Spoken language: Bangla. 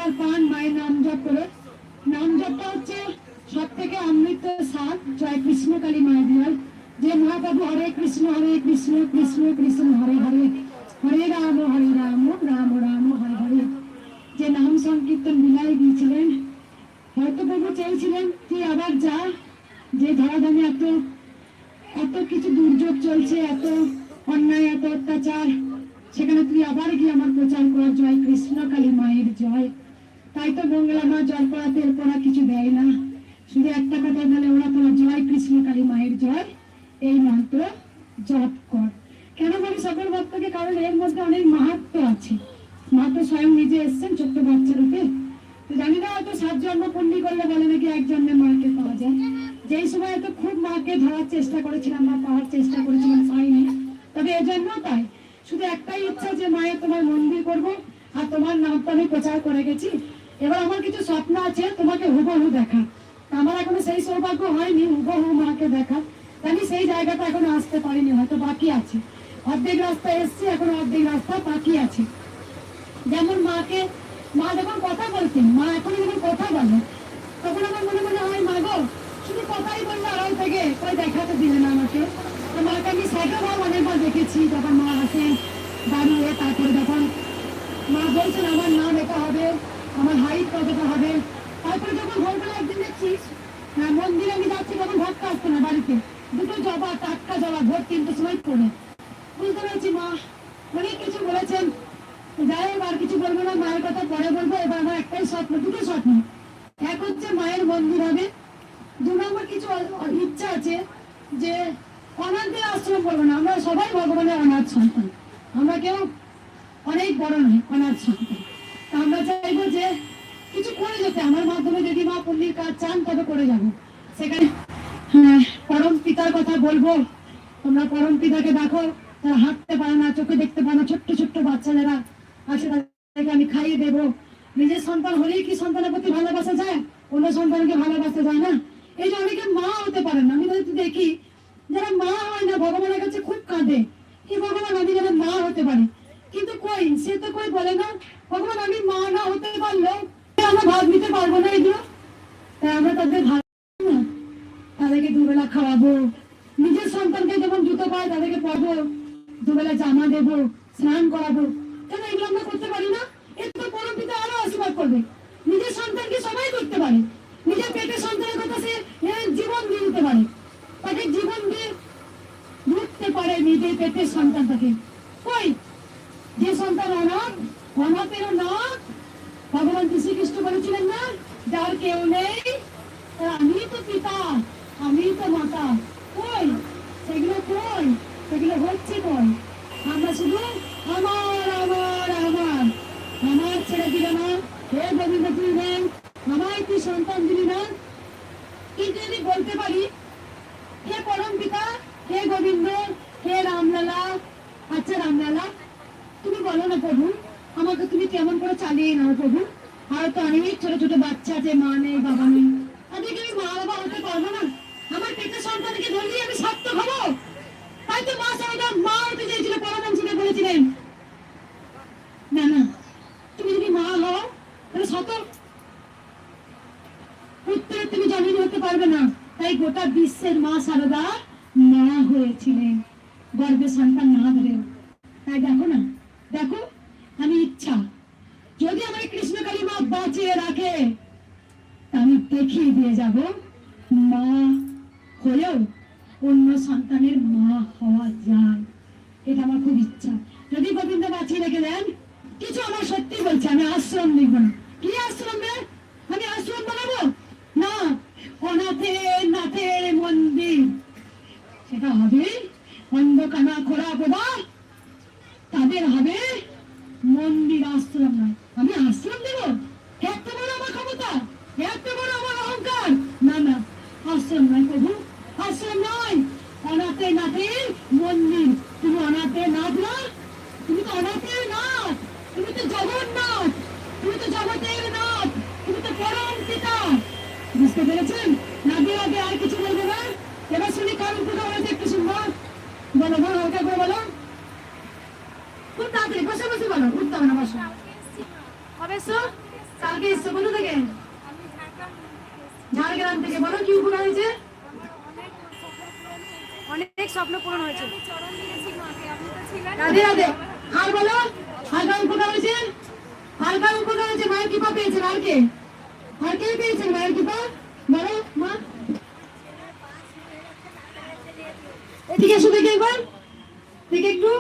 একবার পান মায়ের নাম জপ করে। নাম জপটা হচ্ছে সব থেকে অমৃত স্বাদ জয় কৃষ্ণ কালী মায়ের হয়। যে মহাপ্রভু হরে কৃষ্ণ কৃষ্ণ কৃষ্ণ হরে হরে, হরে রাম রাম রাম হরে হরে, যে নাম সংকীর্তন বিলায় গিয়েছিলেন। হয়তো প্রভু চেয়েছিলেন তুই আবার যা, যে ধরাধামে এত কিছু দুর্যোগ চলছে, এত অন্যায়, এত অত্যাচার, সেখানে তুই আবার গিয়ে আমার প্রচার কর জয় কৃষ্ণ কালী মায়ের জয়। তাই তো মঙ্গলা মা জল পড়া তেল পড়া কিছু দেয় না, শুধু একটা কথা বলে ওরা তোরা জয় কৃষ্ণ কালী মায়ের জয় এই মন্ত্র জপ কর। কেন বলি সকল ভক্তকে? কারণ এর মধ্যে অনেক মাহাত্ম্য আছে। মা তো স্বয়ং নিজে এসছেন ছোট্ট বাচ্চা রূপে। তো জানি না, হয়তো 7 জন্ম পুণ্যি করলে বলে নাকি 1 জন্মে মাকে পাওয়া যায়। যেই সময় তো খুব মাকে ধরার চেষ্টা করেছিলাম বা পাওয়ার চেষ্টা করেছিলাম, পাইনি। তবে এজন্য তাই শুধু একটাই ইচ্ছা যে মায়ের তোমার মন্দির করবো আর তোমার নামটা আমি প্রচার করে গেছি। এবার আমার কিছু স্বপ্ন আছে তোমাকে হুবহু দেখা। আমার এখনো সেই সৌভাগ্য হয়নি হুবহু মাকে দেখা, আমি সেই জায়গাটা এখনো আসতে পারিনি, হয়তো বাকি আছে। অর্ধেক রাস্তা এসছি, এখন অর্ধেক রাস্তা বাকি আছে। যেমন মাকে, মা যখন কথা বলতেন, মা এখনই যখন কথা বলে, তখন আমার মনে মনে হয় মা গো শুধু কথাই বললে আড়াল থেকে কই দেখাতে দিলে না আমাকে। মাকে আমি সেটাও অনেকবার দেখেছি, যখন মা আসেন দাঁড়িয়ে, তারপরে যখন মা বলছেন আমার নাম এটা হবে, আমার হাইট কতটা হবে। তারপরে যখন ভোরবেলা একদিন দেখছিস মন্দিরে আমি যাচ্ছি, তখন ভাতটা আসতো না বাড়িতে, দুটো জবা, টাটকা জবা, ভোর 3টের সময় করে। বুঝতে পেরেছি মা অনেক কিছু বলেছেন, যাই হোক আর কিছু বলবো না, মায়ের কথা পরে বলবো। এবার আমার একটাই স্বপ্ন, দুটো স্বপ্ন। এক হচ্ছে মায়ের মন্দির হবে, 2 নম্বর কিছু ইচ্ছা আছে যে অনাথদের আশ্রম করবো না। আমরা সবাই ভগবানের অনাথ সন্তান, আমরা কেউ অনেক বড় নয়, অনাথ সন্তান। আমরা চাইবো যে কিছু করে যেতে, আমার মাধ্যমে যদি মা পুণ্যির কাজ চান তবে করে যাবো সেখানে। পরম পিতার কথা বলবো, তোমরা পরম পিতাকে দেখো, তারা হাঁটতে পারে না, চোখে দেখতে পারে না, ছোট্ট ছোট্ট বাচ্চা যারা আছে তাদেরকে আমি খাইয়ে দেবো। নিজের সন্তান হলেই কি সন্তানের প্রতি ভালোবাসা যায়? অন্য সন্তানকে ভালোবাসা যায় না। এই যে অনেকে মা হতে পারেন না, আমি তো দেখি যারা মা হয় না ভগবানের কাছে খুব কাঁদে, কি ভগবান আমি যেন মা হতে পারি। কিন্তু কই, সে তো কই বলে না ভগবান আমি মা না হতে পারলেও আমরা ভাত নিতে পারবো না এগুলো। তাই আমরা তাদের ভাত না, তাদেরকে 2 বেলা খাওয়াবো। নিজের সন্তানকে যেমন জুতো পায় তাদেরকে পরবো, 2 বেলা জামা দেবো, স্নান করাবো। কেন এগুলো আমরা করতে পারি না? এর তো পরম পিতা আরো আশীর্বাদ করবে। নিজের সন্তানকে সবাই করতে পারে, নিজের পেটের সন্তানের কথা সে জীবন দিয়ে দিতে পারে, তাকে জীবন দিয়ে ধরতে পারে নিজের পেটের সন্তানটাকে। কই যে সন্তান অনাথ, অনাথেরও নাথ ভগবান শ্রীকৃষ্ণ বলেছিলেন না, যার কেউ নেই আমি তো পিতা, আমি তো মাতা। কই সেগুলো, কই সেগুলো হচ্ছে কই? আমরা শুধু আমার আমার আমার আমার ছেড়ে দিল না, হে গোবিন্দ তুই নেন, আমায় তুই সন্তান দিলি না। কিন্তু যদি বলতে পারি হে পরম পিতা, হে গোবিন্দ, হে রামলালা, আচ্ছা রামলালা তুমি বলো না প্রভু, আমাকে তুমি কেমন করে চালিয়ে নাও প্রভু। আর তো অনেক ছোট ছোট বাচ্চা আছে, মা নেই বাবা নেই, তাদেরকে আমি মা বাবা হতে পারবো না। আমার পেটের সন্তানকে ধরলেই আমি সার্থক হবো। তাই তো মা সারদা মা হতে চেয়েছিল, পরমহংসকে বলেছিলেন না না তুমি যদি মা হও তাহলে শত পুত্রের তুমি জননী হতে পারবে না। তাই গোটা বিশ্বের মা সারদা মা হয়েছিলেন, গর্ভে সন্তান না ধরেও। তাই দেখো না, দেখো আমি ইচ্ছা যদি আমার কৃষ্ণকালী মা বাঁচিয়ে রাখে আমি দেখিয়ে দিয়ে যাব মা হলেও অন্য সন্তানের মা হওয়া যায়। এটা আমার খুব ইচ্ছা। যদি গোবিন্দ বাঁচিয়ে রেখে দেন, কিছু আমার সত্যি বলছে, আমি আশ্রম নিব না। কি আশ্রম রে? আমি আশ্রম বানাবো না, অনাথের নাথের মন্দির সেটা হবে। অন্ধকানা খোড়া বোবা তাদের হবে মন্দির, আশ্রম নয়। আমি আশ্রম দেব? এত বড় আমার ক্ষমতা, এত বড় আমার অহংকার? না না, আশ্রম নয় প্রভু, আশ্রম নয়, অনাথে নাথের মন্দির। তুমি অনাথের নাথ না, তুমি তো অনাথের নাথ, তুমি তো জগন্নাথ, তুমি তো জগতের নাথ, তুমি তো পরম পিতা। বুঝতে পেরেছেন? নাগে আগে আর কিছু বলবো না। এবার শুনি কারণ কোথা হয়েছে একটু শুনবো। বলো বলো, হালকা করে বলো, খুব তাড়াতাড়ি বসে বসে বলো, উঠতে হবে না, বসো। কবে কালকে এসছো কোথা থেকে? ঝাড়গ্রাম থেকে। বলো কি উপকার হয়েছে? অনেক স্বপ্ন পূরণ হয়েছে। রাধে রাধে। আর বলো হালকা উপকার হয়েছে? হালকা উপকার হয়েছে। মায়ের কৃপা পেয়েছেন আর কে? আর কে পেয়েছেন মায়ের কৃপা? বলো মা। এদিকে এসো দেখি একবার, দেখি একটু।